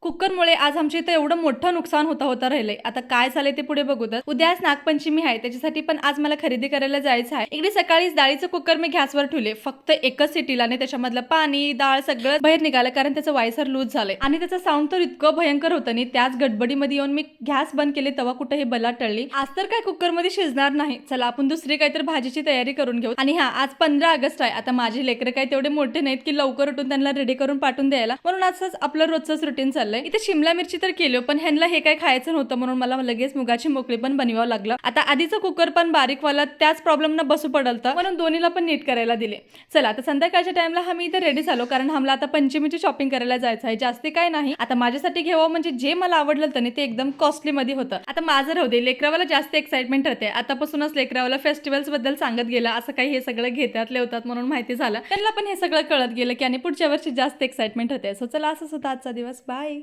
कुकरमुळे आज आमच्या इथं एवढं मोठं नुकसान होता राहिलंय. आता काय झालंय ते पुढे बघू तर. उद्या आज नागपंचमी आहे, त्याच्यासाठी पण आज मला खरेदी करायला जायचं आहे. इकडे सकाळीच डाळीचं कुकर मी गॅसवर ठेवले, फक्त एकच सिटीला आणि त्याच्यामधलं पाणी डाळ सगळं बाहेर निघालं, कारण त्याचं वायसर लूज झालंय आणि त्याचं साऊंड तर इतकं भयंकर होतं नाही. त्याच गडबडीमध्ये येऊन मी गॅस बंद केले, तेव्हा कुठे हे बला टळली. आज तर काय कुकर मध्ये शिजणार नाही. चला आपण दुसरी काहीतरी भाजीची तयारी करून घेऊ. आणि आज 15 ऑगस्ट आहे. आता माझे लेकरं काही तेवढे मोठे नाहीत की लवकर उठून त्यांना रेडी करून पाठवून द्यायला, म्हणून असंच आपलं रोजचंच रुटीन चाललंय. इथे शिमला मिरची तर केली, पण ह्यांना हे काय खायचं नव्हतं, म्हणून मला लगेच मुगाची मोकळी पण बनवावं लागलं. आता आधीचं कुकर पण बारीक वाला त्याच प्रॉब्लेम न बसू पडलतं, म्हणून दोन्हीला पण नीट करायला दिले. चला आता संध्याकाळच्या टाइमला मी इथे रेडी झालो, कारण आम्हाला आता पंचमीची शॉपिंग करायला जायचं आहे. जास्ती काय नाही, आता माझ्यासाठी घ्यावं म्हणजे जे मला आवडलं तर ते एकदम कॉस्टली मध्ये होतं. आता माझं राहू दे, लेकरावाला जास्त एक्साइटमेंट राहते. आतापासूनच लेकरावाला फेस्टिवल्स बद्दल सांगत गेलं, असं काही हे सगळं घेतात लेवतात म्हणून माहिती झालं. त्यांना पण हे सगळं कळत गेलं की आणि पुढच्या वर्षी जास्त एक्साइटमेंट होते. सो चला असंच होता आजचा दिवस. बाय.